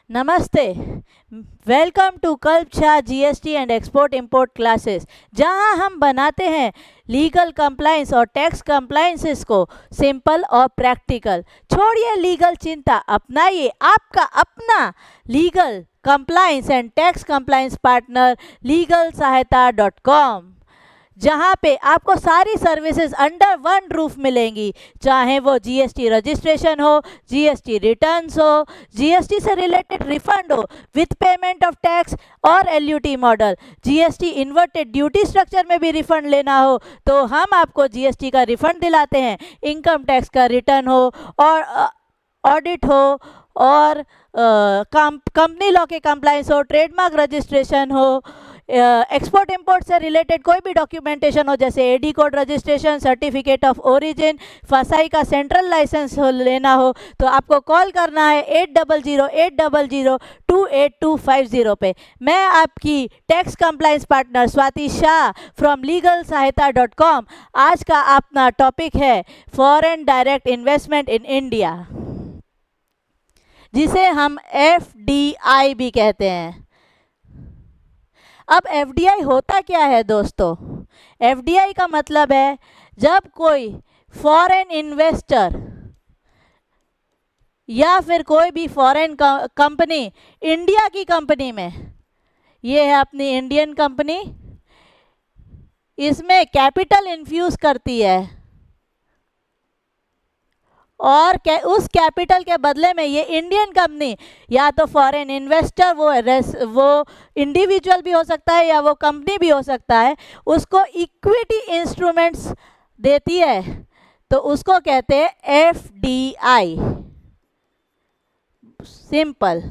नमस्ते। Welcome to Kalpshah GST and export import classes, जहां हम बनाते हैं लीगल कंप्लाइंस और टैक्स कंप्लाइंसेस को सिंपल और प्रैक्टिकल। छोड़िए लीगल चिंता, अपनाइए आपका अपना legal compliance and tax compliance partner legalsahayata.com, जहाँ पे आपको सारी सर्विसेज अंडर वन रूफ मिलेंगी, चाहे वो जीएसटी रजिस्ट्रेशन हो, जीएसटी रिटर्न्स हो, जीएसटी से रिलेटेड रिफंड हो विथ पेमेंट ऑफ टैक्स और LUT model, GST inverted duty structure में भी रिफंड लेना हो तो हम आपको जीएसटी का रिफंड दिलाते हैं, इनकम टैक्स का रिटर्न हो और ऑडिट हो और कंपनी लॉ के कंप्लायंस हो, ट्रेडमार्क रजिस्ट्रेशन हो, एक्सपोर्ट इंपोर्ट से रिलेटेड कोई भी डॉक्यूमेंटेशन हो जैसे AD code registration, certificate of origin, FSSAI का सेंट्रल लाइसेंस लेना हो तो आपको कॉल करना है 800800282250 पे। मैं आपकी tax compliance partner Swati Shah from legalsahayata.com। आज का अपना टॉपिक है foreign direct investment in India, जिसे हम एफडीआई भी कहते हैं। अब एफडीआई होता क्या है दोस्तों? एफडीआई का मतलब है जब कोई फॉरेन इन्वेस्टर या फिर कोई भी फॉरेन कंपनी इंडिया की कंपनी में, ये है अपनी इंडियन कंपनी, इसमें कैपिटल इन्फ्यूज करती है और उस कैपिटल के बदले में ये इंडियन कंपनी या तो फॉरेन इन्वेस्टर, वो इंडिविजुअल भी हो सकता है या वो कंपनी भी हो सकता है, उसको इक्विटी इंस्ट्रूमेंट्स देती है तो उसको कहते हैं एफडीआई। सिंपल।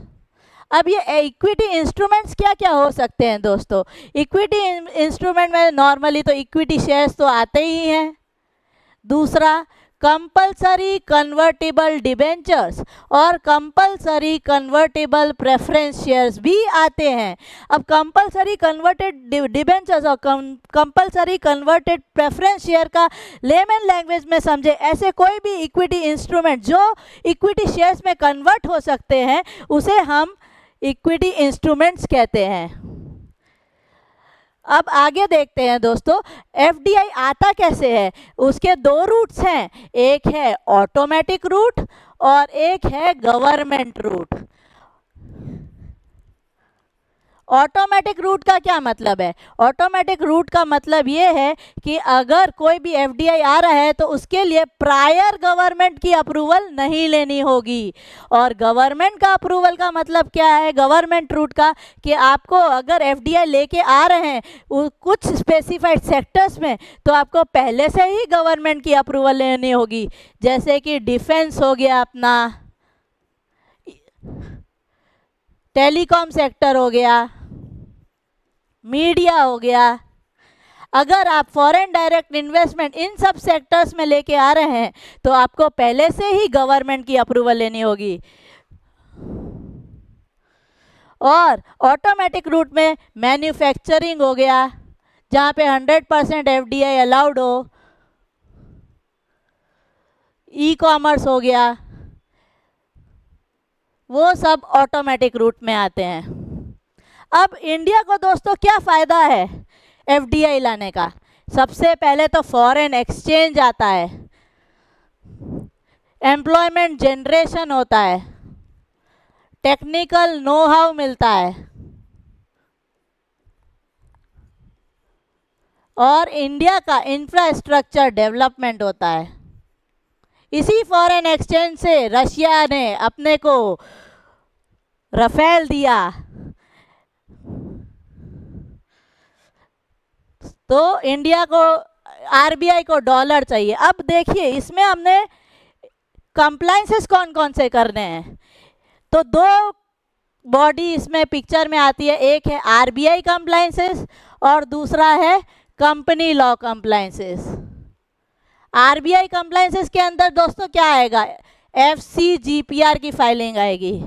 अब ये इक्विटी इंस्ट्रूमेंट्स क्या क्या हो सकते हैं दोस्तों? इक्विटी इंस्ट्रूमेंट में नॉर्मली तो इक्विटी शेयर्स तो आते ही हैं। दूसरा, कंपलसरी कन्वर्टेबल डिबेंचर्स और कंपलसरी कन्वर्टेबल प्रेफरेंस शेयर्स भी आते हैं। अब कंपलसरी कन्वर्टेड डिबेंचर्स और कंपलसरी कन्वर्टेड प्रेफरेंस शेयर का लेमन लैंग्वेज में समझे ऐसे कोई भी इक्विटी इंस्ट्रूमेंट जो इक्विटी शेयर्स में कन्वर्ट हो सकते हैं उसे हम इक्विटी इंस्ट्रूमेंट्स कहते हैं। अब आगे देखते हैं दोस्तों, एफडीआई आता कैसे है। उसके दो रूट्स हैं, एक है ऑटोमेटिक रूट और एक है गवर्नमेंट रूट। ऑटोमेटिक रूट का क्या मतलब है? ऑटोमेटिक रूट का मतलब ये है कि अगर कोई भी एफडीआई आ रहा है तो उसके लिए प्रायर गवर्नमेंट की अप्रूवल नहीं लेनी होगी। और गवर्नमेंट का अप्रूवल का मतलब क्या है गवर्नमेंट रूट का? कि आपको अगर एफडीआई लेके आ रहे हैं कुछ स्पेसिफाइड सेक्टर्स में तो आपको पहले से ही गवर्नमेंट की अप्रूवल लेनी होगी, जैसे कि डिफेंस हो गया, अपना टेलीकॉम सेक्टर हो गया, मीडिया हो गया। अगर आप फॉरेन डायरेक्ट इन्वेस्टमेंट इन सब सेक्टर्स में लेके आ रहे हैं तो आपको पहले से ही गवर्नमेंट की अप्रूवल लेनी होगी। और ऑटोमेटिक रूट में मैन्युफैक्चरिंग हो गया जहाँ पे 100% एफडीआई अलाउड हो, ई कॉमर्स हो गया, वो सब ऑटोमेटिक रूट में आते हैं। अब इंडिया को दोस्तों क्या फ़ायदा है एफडीआई लाने का? सबसे पहले तो फॉरेन एक्सचेंज आता है, एम्प्लॉयमेंट जनरेशन होता है, टेक्निकल नो हाउ मिलता है और इंडिया का इंफ्रास्ट्रक्चर डेवलपमेंट होता है। इसी फॉरेन एक्सचेंज से रशिया ने अपने को राफेल दिया तो इंडिया को, आरबीआई को डॉलर चाहिए। अब देखिए इसमें हमने कंप्लायंसेस कौन कौन से करने हैं, तो दो बॉडी इसमें पिक्चर में आती है, एक है आरबीआई कंप्लायंसेस और दूसरा है company law compliances. RBI compliances के अंदर दोस्तों क्या आएगा? एफसीजीपीआर की फाइलिंग आएगी।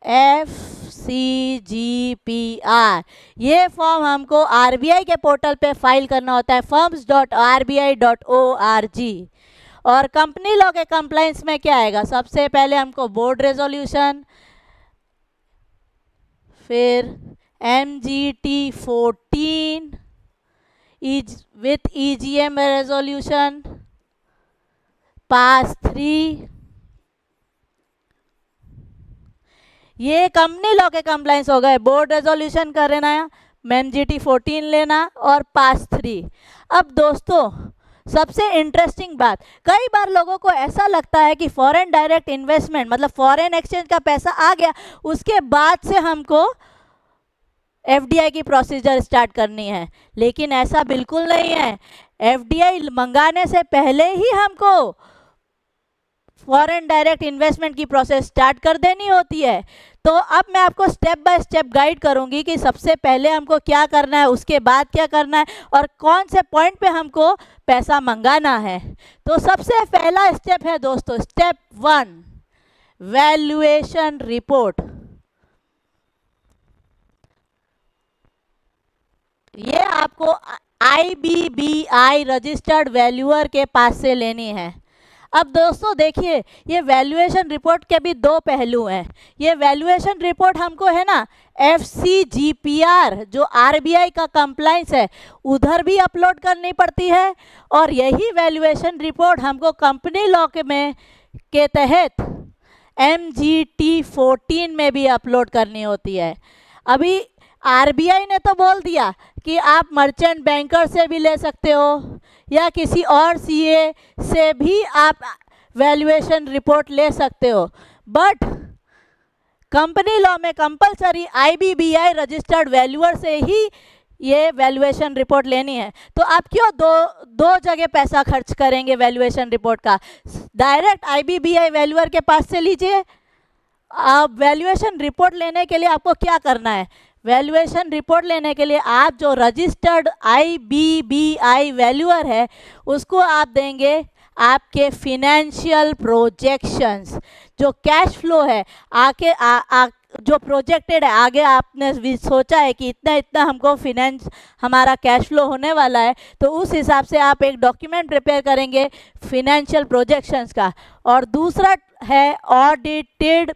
FCGPR। ये फॉर्म हमको RBI के पोर्टल पे फाइल करना होता है, forms.rbi.org। और कंपनी लॉ के कंप्लाइंस में क्या आएगा, सबसे पहले हमको बोर्ड रेजोल्यूशन, फिर MGT 14 विथ EGM रेजोल्यूशन, पास 3, ये कंपनी लॉ के कंप्लाइंस हो गए। बोर्ड रेजोल्यूशन करना है, MGT 14 लेना और पास 3। अब दोस्तों सबसे इंटरेस्टिंग बात, कई बार लोगों को ऐसा लगता है कि फॉरेन डायरेक्ट इन्वेस्टमेंट मतलब फॉरेन एक्सचेंज का पैसा आ गया, उसके बाद से हमको FDI की प्रोसीजर स्टार्ट करनी है, लेकिन ऐसा बिल्कुल नहीं है। FDI मंगाने से पहले ही हमको फॉरेन डायरेक्ट इन्वेस्टमेंट की प्रोसेस स्टार्ट कर देनी होती है। तो अब मैं आपको स्टेप बाय स्टेप गाइड करूंगी कि सबसे पहले हमको क्या करना है, उसके बाद क्या करना है और कौन से पॉइंट पे हमको पैसा मंगाना है। तो सबसे पहला स्टेप है दोस्तों, स्टेप 1, वैल्यूएशन रिपोर्ट। ये आपको IBBI रजिस्टर्ड वैल्यूअर के पास से लेनी है। अब दोस्तों देखिए, ये वैल्यूएशन रिपोर्ट के भी दो पहलू हैं। ये वैल्यूएशन रिपोर्ट हमको है ना FCGPR जो RBI का कंप्लाइंस है उधर भी अपलोड करनी पड़ती है, और यही वैल्यूएशन रिपोर्ट हमको कंपनी लॉ के तहत MGT 14 में भी अपलोड करनी होती है। अभी RBI ने तो बोल दिया कि आप मर्चेंट बैंकर से भी ले सकते हो या किसी और CA से भी आप वैल्यूएशन रिपोर्ट ले सकते हो, बट कंपनी लॉ में कंपलसरी IBBI रजिस्टर्ड वैल्यूअर से ही ये वैल्यूएशन रिपोर्ट लेनी है। तो आप क्यों दो जगह पैसा खर्च करेंगे वैल्यूएशन रिपोर्ट का, डायरेक्ट IBBI वैल्यूअर के पास से लीजिए। अब वैल्यूएशन रिपोर्ट लेने के लिए आपको क्या करना है, वैल्यूएशन रिपोर्ट लेने के लिए आप जो रजिस्टर्ड IBBI वैल्यूअर है उसको आप देंगे आपके फिनेंशियल प्रोजेक्शंस, जो कैश फ्लो है आके जो प्रोजेक्टेड है, आगे आपने भी सोचा है कि इतना इतना हमको हमारा कैश फ्लो होने वाला है, तो उस हिसाब से आप एक डॉक्यूमेंट प्रिपेयर करेंगे फिनेंशियल प्रोजेक्शंस का। और दूसरा है audited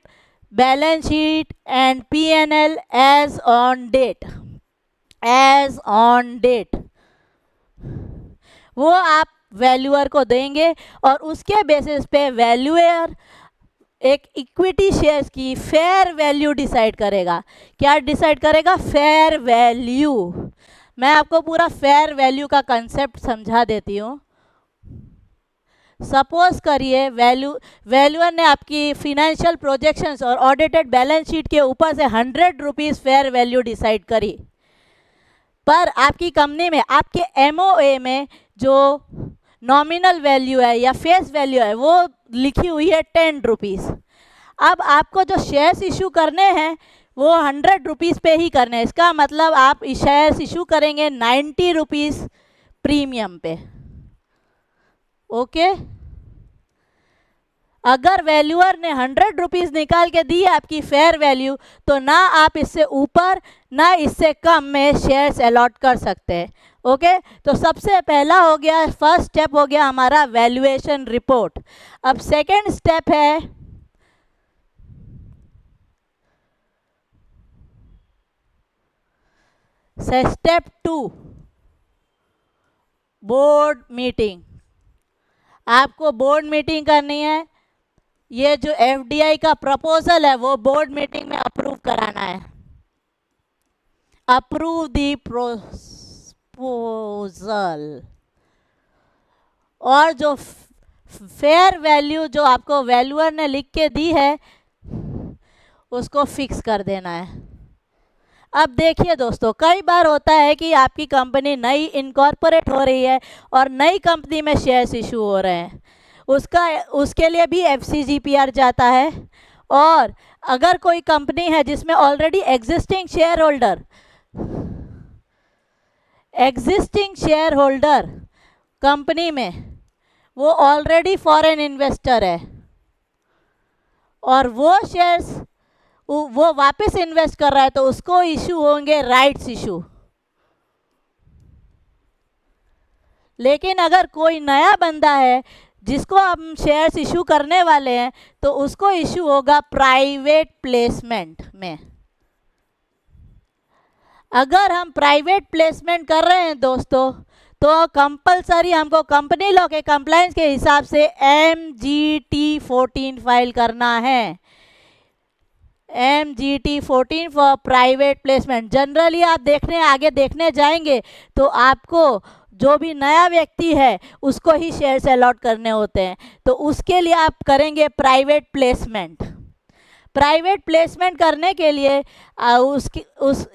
balance sheet and P&L as on date, वो आप वैल्यूअर को देंगे और उसके बेसिस पे वैल्यूअर एक इक्विटी शेयर्स की फेयर वैल्यू डिसाइड करेगा। क्या डिसाइड करेगा, फेयर वैल्यू। मैं आपको पूरा फेयर वैल्यू का कंसेप्ट समझा देती हूँ। सपोज करिए वैल्यूअर ने आपकी फिनेंशियल प्रोजेक्शंस और ऑडिटेड बैलेंस शीट के ऊपर से 100 रुपीज़ फेयर वैल्यू डिसाइड करी, पर आपकी कंपनी में आपके MOA में जो नॉमिनल वैल्यू है या फेस वैल्यू है वो लिखी हुई है 10 रुपीज़। अब आपको जो शेयर्स इशू करने हैं वो 100 रुपीज़ पे ही करने हैं। इसका मतलब आप शेयर्स इशू करेंगे 90 रुपीज़ प्रीमियम पे। ओके, अगर वैल्यूअर ने 100 रुपीज़ निकाल के दी है आपकी फेयर वैल्यू, तो ना आप इससे ऊपर ना इससे कम में शेयर्स अलॉट कर सकते हैं। ओके, तो सबसे पहला हो गया, फर्स्ट स्टेप हो गया हमारा वैल्यूएशन रिपोर्ट। अब सेकंड स्टेप है स्टेप 2, बोर्ड मीटिंग। आपको बोर्ड मीटिंग करनी है। ये जो FDI का प्रपोजल है वो बोर्ड मीटिंग में अप्रूव कराना है। अप्रूव दी प्रपोजल। और जो फेयर वैल्यू जो आपको वैल्यूअर ने लिख के दी है उसको फिक्स कर देना है। अब देखिए दोस्तों, कई बार होता है कि आपकी कंपनी नई इनकॉर्पोरेट हो रही है और नई कंपनी में शेयर्स इशू हो रहे हैं, उसके लिए भी FCGPR जाता है। और अगर कोई कंपनी है जिसमें already existing share holder company में वो ऑलरेडी फॉरेन इन्वेस्टर है और वो शेयर्स वो वापस इन्वेस्ट कर रहा है तो उसको इशू होंगे राइट्स इशू। लेकिन अगर कोई नया बंदा है जिसको हम शेयर्स इशू करने वाले हैं तो उसको इशू होगा प्राइवेट प्लेसमेंट में। अगर हम प्राइवेट प्लेसमेंट कर रहे हैं दोस्तों तो कंपलसरी हमको कंपनी लॉ के कंप्लायंस के हिसाब से MGT 14 फाइल करना है। MGT 14 for private placement. Generally आप देखने आगे देखने जाएंगे तो आपको जो भी नया व्यक्ति है उसको ही शेयर्स अलॉट करने होते हैं, तो उसके लिए आप करेंगे प्राइवेट प्लेसमेंट। प्राइवेट प्लेसमेंट करने के लिए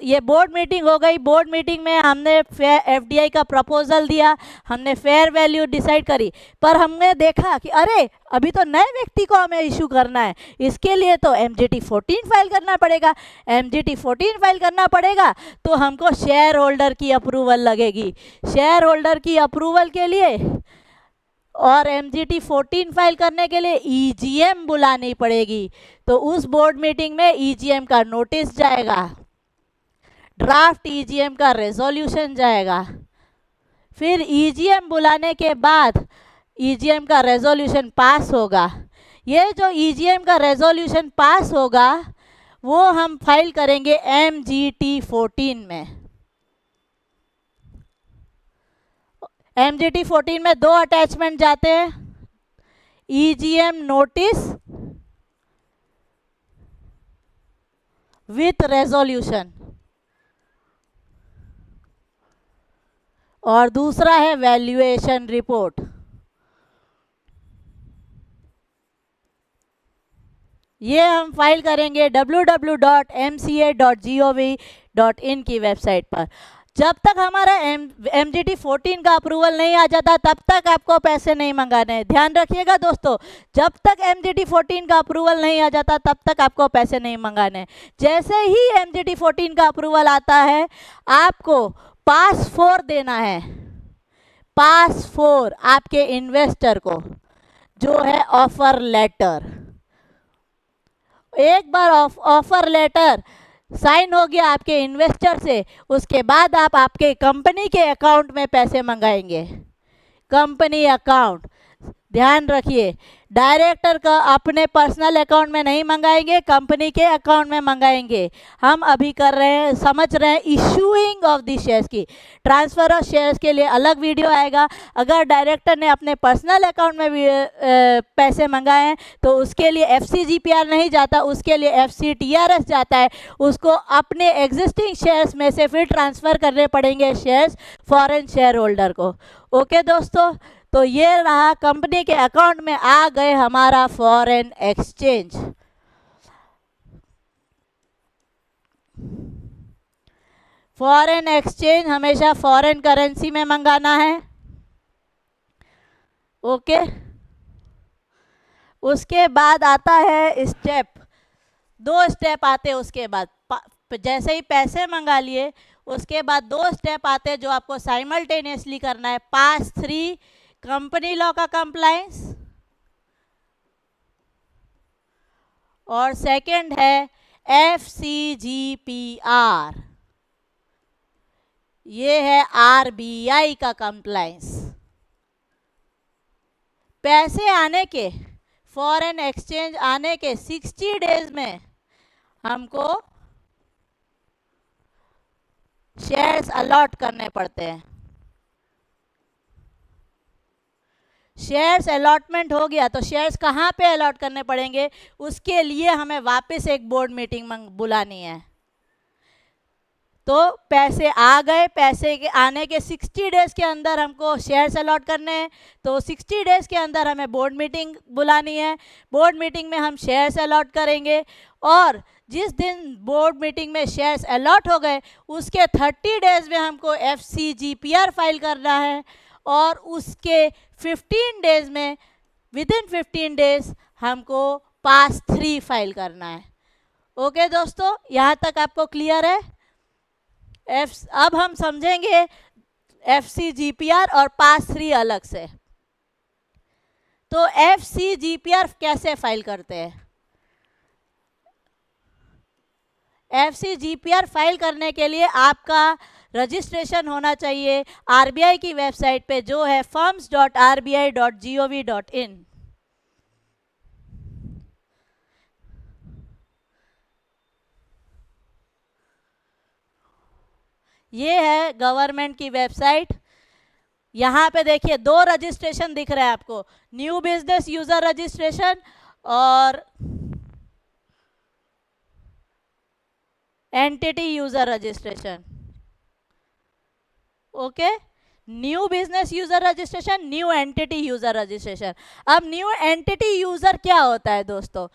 ये बोर्ड मीटिंग हो गई। बोर्ड मीटिंग में हमने FDI का प्रपोजल दिया, हमने फेयर वैल्यू डिसाइड करी, पर हमने देखा कि अरे अभी तो नए व्यक्ति को हमें इशू करना है, इसके लिए तो MGT 14 फाइल करना पड़ेगा। MGT 14 फाइल करना पड़ेगा तो हमको शेयर होल्डर की अप्रूवल लगेगी। शेयर होल्डर की अप्रूवल के लिए और MGT 14 फाइल करने के लिए EGM बुलानी पड़ेगी। तो उस बोर्ड मीटिंग में EGM का नोटिस जाएगा, ड्राफ्ट EGM का रेजोल्यूशन जाएगा, फिर EGM बुलाने के बाद EGM का रेजोल्यूशन पास होगा। ये जो EGM का रेजोल्यूशन पास होगा वो हम फाइल करेंगे MGT 14 में। MGT 14 में 2 अटैचमेंट जाते हैं, EGM नोटिस विथ रेजोल्यूशन और दूसरा है वैल्यूएशन रिपोर्ट। ये हम फाइल करेंगे www.mca.gov.in की वेबसाइट पर। जब तक हमारा MGT 14 का अप्रूवल नहीं आ जाता तब तक आपको पैसे नहीं मंगाने हैं। ध्यान रखिएगा दोस्तों, जब तक MGT 14 का अप्रूवल नहीं आ जाता तब तक आपको पैसे नहीं मंगाने हैं। जैसे ही MGT 14 का अप्रूवल आता है आपको पास 4 देना है। पास 4 आपके इन्वेस्टर को, जो है ऑफर लेटर। एक बार ऑफर लेटर साइन हो गया आपके इन्वेस्टर से, उसके बाद आप आपके कंपनी के अकाउंट में पैसे मंगाएंगे। कंपनी अकाउंट, ध्यान रखिए, डायरेक्टर का अपने पर्सनल अकाउंट में नहीं मंगाएंगे, कंपनी के अकाउंट में मंगाएंगे। हम अभी कर रहे हैं, समझ रहे हैं इशूइंग ऑफ दी शेयर्स की। ट्रांसफर ऑफ शेयर्स के लिए अलग वीडियो आएगा। अगर डायरेक्टर ने अपने पर्सनल अकाउंट में भी पैसे मंगाए हैं तो उसके लिए FCGPR नहीं जाता, उसके लिए FCTRS जाता है। उसको अपने एग्जिस्टिंग शेयर्स में से फिर ट्रांसफ़र करने पड़ेंगे शेयर्स फॉरेन शेयर होल्डर को। ओके दोस्तों, तो ये रहा, कंपनी के अकाउंट में आ गए हमारा फॉरेन एक्सचेंज। फॉरेन एक्सचेंज हमेशा फॉरेन करेंसी में मंगाना है। ओके, उसके बाद आता है स्टेप, 2 स्टेप आते हैं उसके बाद। जैसे ही पैसे मंगा लिए उसके बाद 2 स्टेप आते हैं जो आपको साइमल्टेनियसली करना है। पास 3 कंपनी लॉ का कंप्लायंस और सेकंड है FCGPR, ये है RBI का कंप्लायंस। पैसे आने के, फॉरेन एक्सचेंज आने के 60 डेज में हमको शेयर्स अलॉट करने पड़ते हैं। शेयर्स अलॉटमेंट हो गया तो शेयर्स कहाँ पे अलॉट करने पड़ेंगे, उसके लिए हमें वापस एक बोर्ड मीटिंग बुलानी है। तो पैसे आ गए, पैसे के आने के 60 डेज के अंदर हमको शेयर्स अलॉट करने हैं, तो 60 डेज के अंदर हमें बोर्ड मीटिंग बुलानी है। बोर्ड मीटिंग में हम शेयर्स अलॉट करेंगे और जिस दिन बोर्ड मीटिंग में शेयर्स अलॉट हो गए उसके 30 डेज में हमको FCGPR फाइल करना है और उसके 15 डेज में, विद इन 15 डेज हमको पास 3 फाइल करना है। ओके दोस्तों, यहाँ तक आपको क्लियर है? अब हम समझेंगे FCGPR और पास 3 अलग से। तो FCGPR कैसे फाइल करते हैं? FCGPR फाइल करने के लिए आपका रजिस्ट्रेशन होना चाहिए RBI की वेबसाइट पे, जो है firms.rbi.gov.in। ये है गवर्नमेंट की वेबसाइट। यहाँ पे देखिए दो रजिस्ट्रेशन दिख रहे हैं आपको, न्यू बिजनेस यूजर रजिस्ट्रेशन और entity user registration. Okay, new business user registration, new entity user registration. अब न्यू एंटिटी यूजर क्या होता है दोस्तों?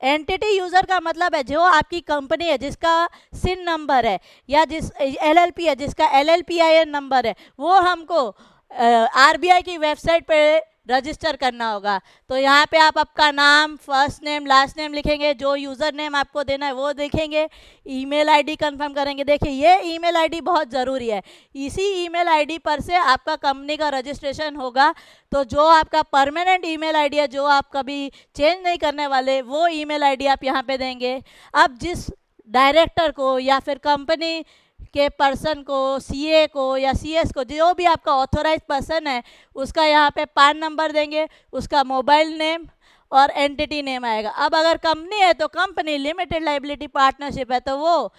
एंटिटी यूजर का मतलब है जो आपकी कंपनी है जिसका सिन नंबर है, या जिस LLP है जिसका LLPIN नंबर है, वो हमको RBI की वेबसाइट पे रजिस्टर करना होगा। तो यहाँ पे आप आपका नाम, फर्स्ट नेम, लास्ट नेम लिखेंगे, जो यूज़र नेम आपको देना है वो लिखेंगे, ईमेल आईडी कंफर्म करेंगे। देखिए ये ईमेल आईडी बहुत ज़रूरी है, इसी ईमेल आईडी पर से आपका कंपनी का रजिस्ट्रेशन होगा। तो जो आपका परमानेंट ईमेल आईडी है, जो आप कभी चेंज नहीं करने वाले, वो ईमेल आईडी आप यहाँ पे देंगे। अब जिस डायरेक्टर को या फिर कंपनी के पर्सन को, CA को या CS को, जो भी आपका ऑथोराइज पर्सन है, उसका यहाँ पे PAN नंबर देंगे, उसका मोबाइल नेम और एंटिटी नेम आएगा। अब अगर कंपनी है तो कंपनी, लिमिटेड लाइबिलिटी पार्टनरशिप है तो वो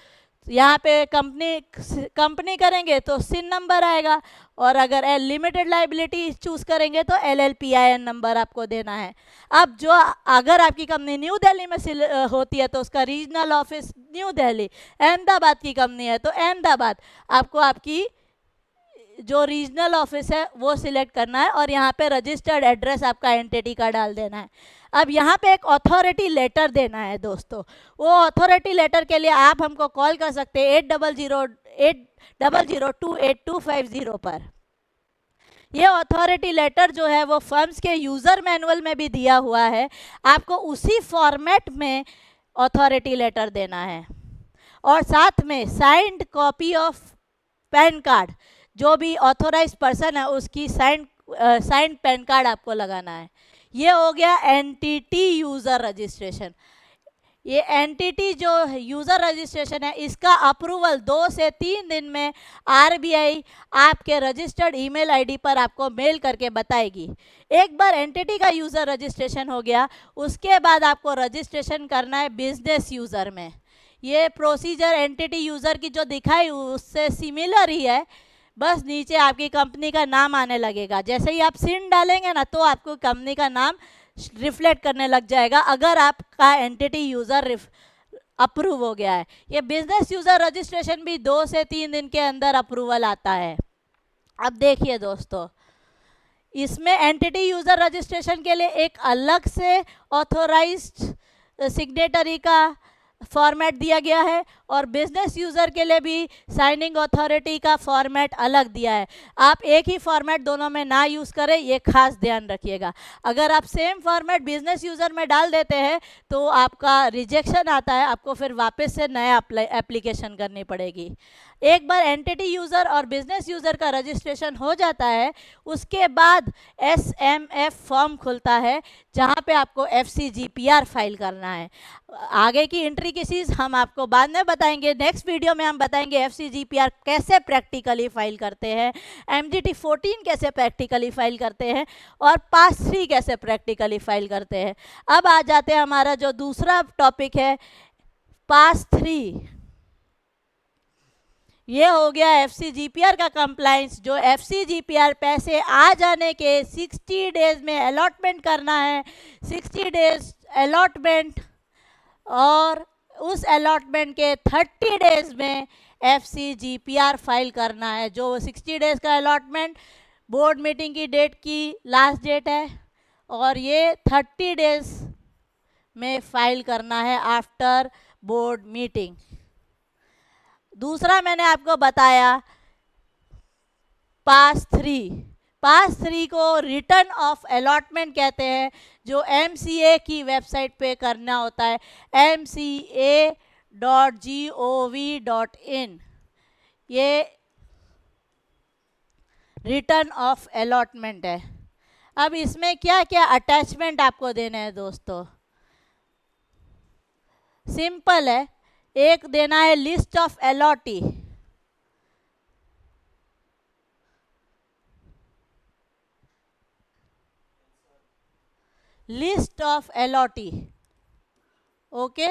यहाँ पे कंपनी करेंगे तो सिन नंबर आएगा, और अगर लिमिटेड लाइबिलिटी चूज करेंगे तो LLPIN नंबर आपको देना है। अब जो अगर आपकी कंपनी न्यू दिल्ली में होती है तो उसका regional office new Delhi, Ahmedabad की कंपनी है तो अहमदाबाद, आपको आपकी जो रीजनल ऑफिस है वो सिलेक्ट करना है, और यहाँ पे रजिस्टर्ड एड्रेस आपका एंटिटी का डाल देना है। अब यहाँ पे एक अथॉरिटी लेटर देना है दोस्तों। वो अथॉरिटी लेटर के लिए आप हमको कॉल कर सकते हैं 8008002825 पर। ये अथॉरिटी लेटर जो है वो फर्म्स के यूज़र मैनुअल में भी दिया हुआ है, आपको उसी फॉर्मेट में अथॉरिटी लेटर देना है, और साथ में signed copy of pan card, जो भी ऑथोराइज पर्सन है उसकी साइंड पैन कार्ड आपको लगाना है। ये हो गया एंटिटी यूज़र रजिस्ट्रेशन। ये एंटिटी जो यूज़र रजिस्ट्रेशन है, इसका अप्रूवल 2 से 3 दिन में RBI आपके रजिस्टर्ड ईमेल आईडी पर आपको मेल करके बताएगी। एक बार एंटिटी का यूज़र रजिस्ट्रेशन हो गया, उसके बाद आपको रजिस्ट्रेशन करना है बिजनेस यूज़र में। ये प्रोसीजर एंटिटी यूज़र की जो दिखाई उससे सिमिलर ही है, बस नीचे आपकी कंपनी का नाम आने लगेगा। जैसे ही आप सिन डालेंगे ना तो आपको कंपनी का नाम रिफ्लेक्ट करने लग जाएगा, अगर आपका एंटिटी यूज़र अप्रूव हो गया है। ये बिजनेस यूज़र रजिस्ट्रेशन भी 2 से 3 दिन के अंदर अप्रूवल आता है। अब देखिए दोस्तों, इसमें एंटिटी यूज़र रजिस्ट्रेशन के लिए एक अलग से ऑथोराइज्ड सिग्नेटरी का फॉर्मेट दिया गया है, और बिजनेस यूज़र के लिए भी साइनिंग अथॉरिटी का फॉर्मेट अलग दिया है। आप एक ही फॉर्मेट दोनों में ना यूज़ करें, ये खास ध्यान रखिएगा। अगर आप सेम फॉर्मेट बिजनेस यूज़र में डाल देते हैं तो आपका रिजेक्शन आता है, आपको फिर वापस से नया एप्लीकेशन करनी पड़ेगी। एक बार एंटिटी यूज़र और बिजनेस यूज़र का रजिस्ट्रेशन हो जाता है, उसके बाद SMF फॉर्म खुलता है, जहाँ पे आपको FCGPR फाइल करना है। आगे की इंट्रिकेसीज हम आपको बाद में बताएंगे। नेक्स्ट वीडियो में हम बताएंगे FCGPR कैसे प्रैक्टिकली फाइल करते हैं, MGT 14 कैसे प्रैक्टिकली फाइल करते हैं, और पास 3 कैसे प्रैक्टिकली फाइल करते हैं। अब आ जाते हैं हमारा जो दूसरा टॉपिक है, पास 3। ये हो गया FCGPR का कंप्लाइंस, जो FCGPR पैसे आ जाने के 60 डेज में अलॉटमेंट करना है। 60 डेज अलॉटमेंट, और उस अलॉटमेंट के 30 डेज में FCGPR फाइल करना है। जो 60 डेज का अलॉटमेंट बोर्ड मीटिंग की डेट की लास्ट डेट है, और ये 30 डेज में फाइल करना है आफ्टर बोर्ड मीटिंग। दूसरा मैंने आपको बताया पास 3। पास 3 को रिटर्न ऑफ अलॉटमेंट कहते हैं, जो MCA की वेबसाइट पे करना होता है, mca.gov.in। ये रिटर्न ऑफ अलॉटमेंट है। अब इसमें क्या क्या अटैचमेंट आपको देने हैं दोस्तों, सिंपल है। एक देना है list of allottee, list of allottee, okay,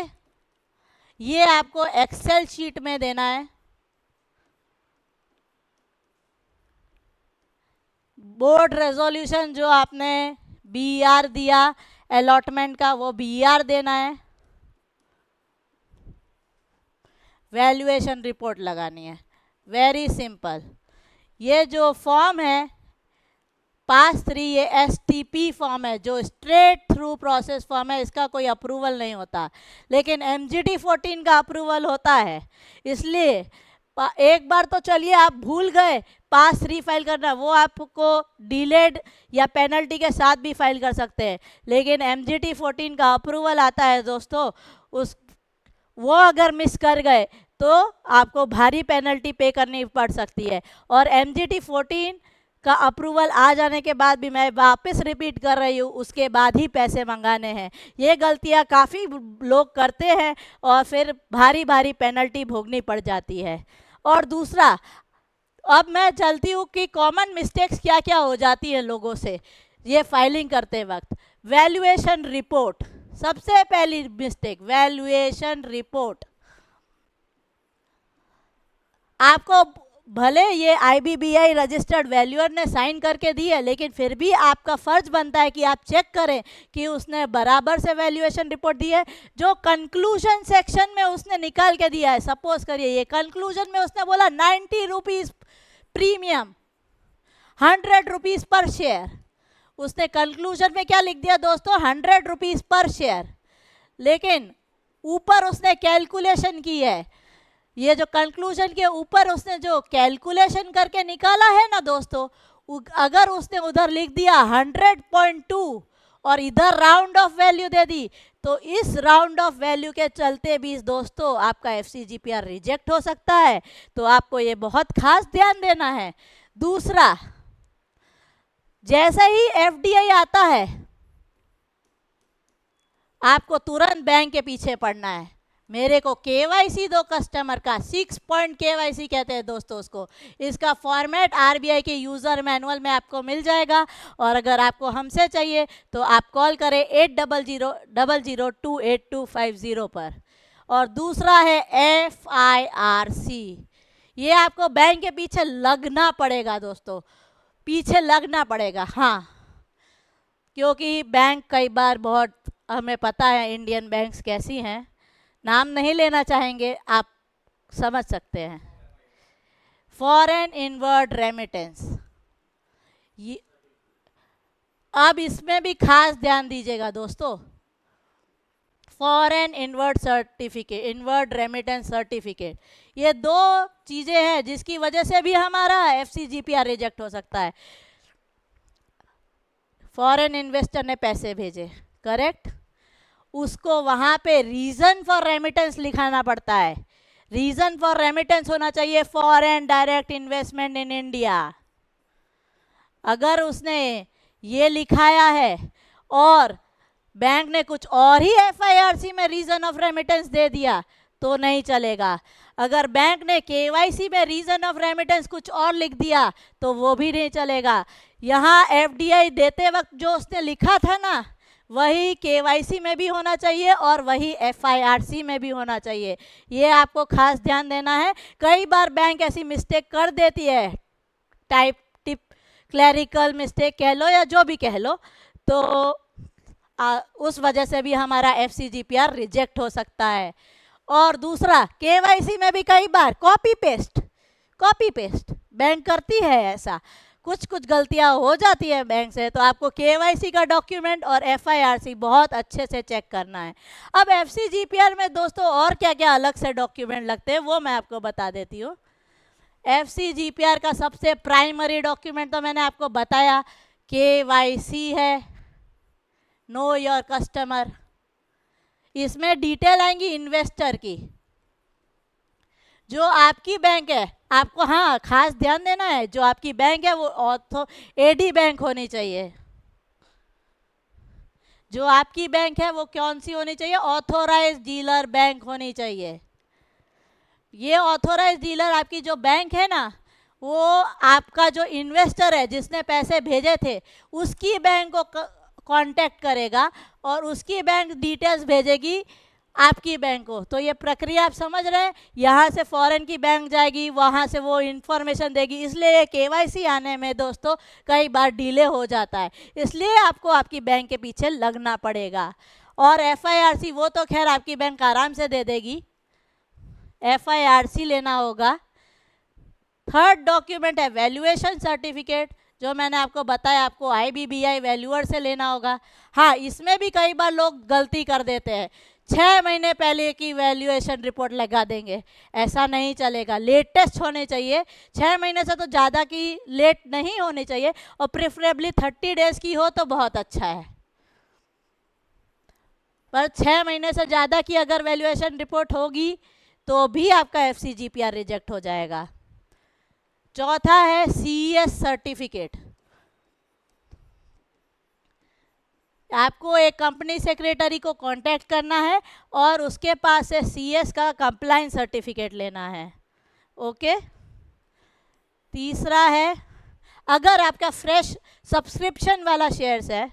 ये आपको एक्सेल शीट में देना है। बोर्ड रेजोल्यूशन जो आपने बीआर दिया अलॉटमेंट का, वो बीआर देना है। वैल्यूएशन रिपोर्ट लगानी है, वेरी सिंपल। ये जो फॉर्म है पास 3, ये एसटीपी फॉर्म है, जो स्ट्रेट थ्रू प्रोसेस फॉर्म है, इसका कोई अप्रूवल नहीं होता, लेकिन एमजीटी 14 का अप्रूवल होता है। इसलिए एक बार तो चलिए आप भूल गए पास 3 फाइल करना, वो आपको डिलेड या पेनल्टी के साथ भी फाइल कर सकते हैं, लेकिन एमजीटी 14 का अप्रूवल आता है दोस्तों, वो अगर मिस कर गए तो आपको भारी पेनल्टी पे करनी पड़ सकती है। और एमजीटी 14 का अप्रूवल आ जाने के बाद भी, मैं वापस रिपीट कर रही हूँ, उसके बाद ही पैसे मंगाने हैं। ये गलतियाँ काफ़ी लोग करते हैं और फिर भारी भारी पेनल्टी भोगनी पड़ जाती है। और दूसरा, अब मैं चलती हूँ कि कॉमन मिस्टेक्स क्या क्या हो जाती है लोगों से ये फाइलिंग करते वक्त। वैल्यूएशन रिपोर्ट, सबसे पहली मिस्टेक, वैल्यूएशन रिपोर्ट। आपको भले ये आईबीबीआई रजिस्टर्ड वैल्यूअर ने साइन करके दी है, लेकिन फिर भी आपका फर्ज बनता है कि आप चेक करें कि उसने बराबर से वैल्यूएशन रिपोर्ट दी है। जो कंक्लूजन सेक्शन में उसने निकाल के दिया है, सपोज करिए ये कंक्लूजन में उसने बोला 90 रुपीज़ प्रीमियम, 100 रुपीज़ पर शेयर, उसने कंक्लूजन में क्या लिख दिया दोस्तों, 100 रुपीज़ पर शेयर, लेकिन ऊपर उसने कैलकुलेशन की है, ये जो कंक्लूजन के ऊपर उसने जो कैलकुलेशन करके निकाला है ना दोस्तों, अगर उसने उधर लिख दिया 100.2 और इधर राउंड ऑफ वैल्यू दे दी, तो इस राउंड ऑफ वैल्यू के चलते भी दोस्तों आपका एफसीजीपीआर रिजेक्ट हो सकता है। तो आपको ये बहुत खास ध्यान देना है। दूसरा, जैसे ही एफडीआई आता है, आपको तुरंत बैंक के पीछे पड़ना है, मेरे को केवाईसी दो कस्टमर का, 6 पॉइंट केवाईसी कहते हैं दोस्तों उसको। इसका फॉर्मेट आरबीआई के यूज़र मैनुअल में आपको मिल जाएगा, और अगर आपको हमसे चाहिए तो आप कॉल करें 8000028250 पर। और दूसरा है FIRC, ये आपको बैंक के पीछे लगना पड़ेगा दोस्तों, पीछे लगना पड़ेगा, हाँ, क्योंकि बैंक कई बार बहुत, हमें पता है इंडियन बैंक्स कैसी हैं, नाम नहीं लेना चाहेंगे, आप समझ सकते हैं। फॉरेन इनवर्ड रेमिटेंस, ये अब इसमें भी खास ध्यान दीजिएगा दोस्तों। Foreign inward certificate, inward remittance certificate, ये दो चीज़ें हैं जिसकी वजह से भी हमारा एफसीजीपीआर रिजेक्ट हो सकता है। फॉरेन इन्वेस्टर ने पैसे भेजे, करेक्ट, उसको वहाँ पे रीज़न फॉर रेमिटेंस लिखाना पड़ता है। रीज़न फॉर रेमिटेंस होना चाहिए foreign direct investment in India. अगर उसने ये लिखाया है और बैंक ने कुछ और ही एफआईआरसी में रीज़न ऑफ रेमिटेंस दे दिया तो नहीं चलेगा। अगर बैंक ने केवाईसी में रीज़न ऑफ रेमिटेंस कुछ और लिख दिया तो वो भी नहीं चलेगा। यहाँ एफडीआई देते वक्त जो उसने लिखा था ना, वही केवाईसी में भी होना चाहिए और वही एफआईआरसी में भी होना चाहिए। ये आपको खास ध्यान देना है। कई बार बैंक ऐसी मिस्टेक कर देती है, टाइप टिप क्लैरिकल मिस्टेक कह लो या जो भी कह लो, तो उस वजह से भी हमारा एफसीजीपीआर रिजेक्ट हो सकता है। और दूसरा, केवाईसी में भी कई बार कॉपी पेस्ट बैंक करती है, ऐसा कुछ कुछ गलतियां हो जाती है बैंक से, तो आपको केवाईसी का डॉक्यूमेंट और एफआईआरसी बहुत अच्छे से चेक करना है। अब एफसीजीपीआर में दोस्तों और क्या क्या अलग से डॉक्यूमेंट लगते हैं वो मैं आपको बता देती हूँ। एफसीजीपीआर का सबसे प्राइमरी डॉक्यूमेंट तो मैंने आपको बताया, केवाईसी है, नो योर कस्टमर। इसमें डिटेल आएंगी इन्वेस्टर की, जो आपकी बैंक है आपको, हाँ खास ध्यान देना है, जो आपकी बैंक है वो एडी बैंक होनी चाहिए। जो आपकी बैंक है वो कौन सी होनी चाहिए, ऑथोराइज डीलर बैंक होनी चाहिए। ये ऑथोराइज डीलर आपकी जो बैंक है ना, वो आपका जो इन्वेस्टर है जिसने पैसे भेजे थे उसकी बैंक को कांटेक्ट करेगा और उसकी बैंक डिटेल्स भेजेगी आपकी बैंक को। तो ये प्रक्रिया आप समझ रहे हैं, यहाँ से फॉरेन की बैंक जाएगी, वहाँ से वो इन्फॉर्मेशन देगी, इसलिए केवाईसी आने में दोस्तों कई बार डिले हो जाता है, इसलिए आपको आपकी बैंक के पीछे लगना पड़ेगा। और FIRC वो तो खैर आपकी बैंक आराम से दे देगी, FIRC लेना होगा। थर्ड डॉक्यूमेंट है वैल्यूएशन सर्टिफिकेट, जो मैंने आपको बताया, आपको IBBI वैल्यूअर से लेना होगा। हाँ, इसमें भी कई बार लोग गलती कर देते हैं, 6 महीने पहले की वैल्यूएशन रिपोर्ट लगा देंगे, ऐसा नहीं चलेगा, लेटेस्ट होने चाहिए। 6 महीने से तो ज़्यादा की लेट नहीं होनी चाहिए, और प्रेफरेबली 30 डेज़ की हो तो बहुत अच्छा है, पर 6 महीने से ज़्यादा की अगर वैल्यूएशन रिपोर्ट होगी तो भी आपका FCGPR रिजेक्ट हो जाएगा। चौथा है CES सर्टिफिकेट। आपको एक कंपनी सेक्रेटरी को कांटेक्ट करना है और उसके पास से CES का कंप्लायंस सर्टिफिकेट लेना है। ओके। तीसरा है, अगर आपका फ्रेश सब्सक्रिप्शन वाला शेयर्स है,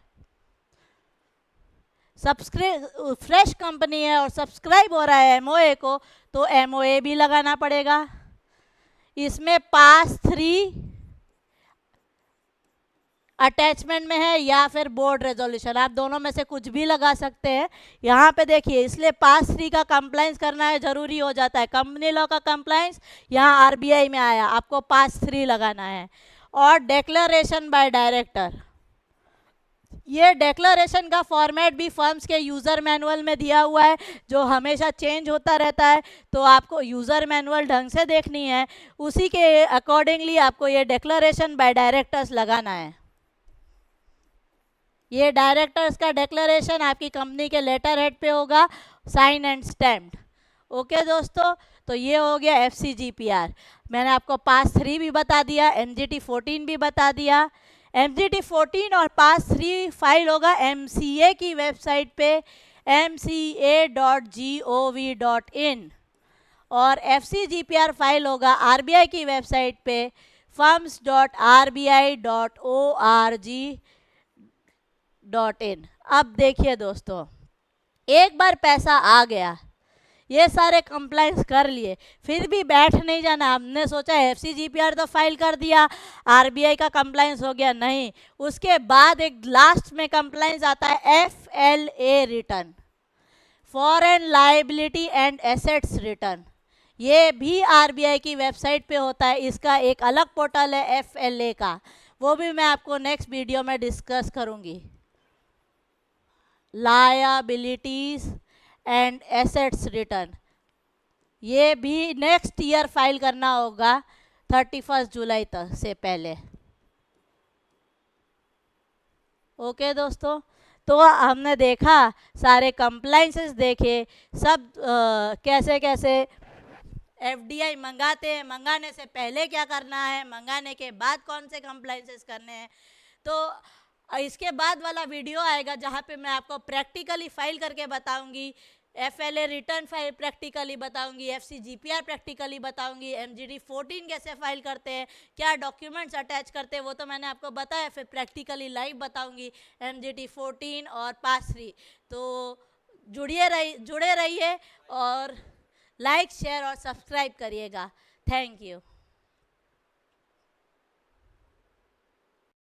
फ्रेश कंपनी है और सब्सक्राइब हो रहा है MOA को, तो MOA भी लगाना पड़ेगा। इसमें पास 3 अटैचमेंट में है या फिर बोर्ड रेजोल्यूशन, आप दोनों में से कुछ भी लगा सकते हैं। यहाँ पे देखिए, इसलिए पास 3 का कंप्लायंस करना है, ज़रूरी हो जाता है। कंपनी लॉ का कंप्लायंस यहाँ RBI में आया, आपको पास 3 लगाना है। और डिक्लेरेशन बाय डायरेक्टर, ये डिक्लेरेशन का फॉर्मेट भी फर्म्स के यूज़र मैनुअल में दिया हुआ है, जो हमेशा चेंज होता रहता है, तो आपको यूज़र मैनुअल ढंग से देखनी है, उसी के अकॉर्डिंगली आपको ये डिक्लेरेशन बाय डायरेक्टर्स लगाना है। ये डायरेक्टर्स का डिक्लेरेशन आपकी कंपनी के लेटर हेड पे होगा, साइन एंड स्टैम्प्ड। ओके दोस्तों, तो ये हो गया FCGPR। मैंने आपको पास 3 भी बता दिया, MGT 14 भी बता दिया। MGT 14 और पास 3 फाइल होगा MCA की वेबसाइट पे, mca.gov.in, और FCGPR फाइल होगा RBI की वेबसाइट पे firms.rbi.org.in। अब देखिए दोस्तों, एक बार पैसा आ गया, ये सारे कंप्लायंस कर लिए, फिर भी बैठ नहीं जाना। हमने सोचा FCGPR तो फाइल कर दिया, RBI का कंप्लायंस हो गया, नहीं, उसके बाद एक लास्ट में कंप्लायंस आता है FLA return, foreign liability and assets return. ये भी RBI की वेबसाइट पे होता है, इसका एक अलग पोर्टल है FLA का, वो भी मैं आपको नेक्स्ट वीडियो में डिस्कस करूँगी। लायबिलिटीज़ एंड एसेट्स रिटर्न, ये भी नेक्स्ट ईयर फाइल करना होगा 31 जुलाई तक से पहले। ओके दोस्तों, तो हमने देखा, सारे कंप्लायंसेस देखे, सब कैसे कैसे FDI मंगाते हैं, मंगाने से पहले क्या करना है, मंगाने के बाद कौन से कंप्लायंसेस करने हैं। तो इसके बाद वाला वीडियो आएगा जहाँ पे मैं आपको प्रैक्टिकली फाइल करके बताऊंगी, FLA रिटर्न फाइल प्रैक्टिकली बताऊंगी, FCGPR प्रैक्टिकली बताऊंगी, MGT 14 कैसे फाइल करते हैं, क्या डॉक्यूमेंट्स अटैच करते हैं, वो तो मैंने आपको बताया, फिर प्रैक्टिकली लाइव बताऊंगी MGT 14 और पास 3। तो जुड़े रहिए और लाइक, शेयर और सब्सक्राइब करिएगा। Thank you.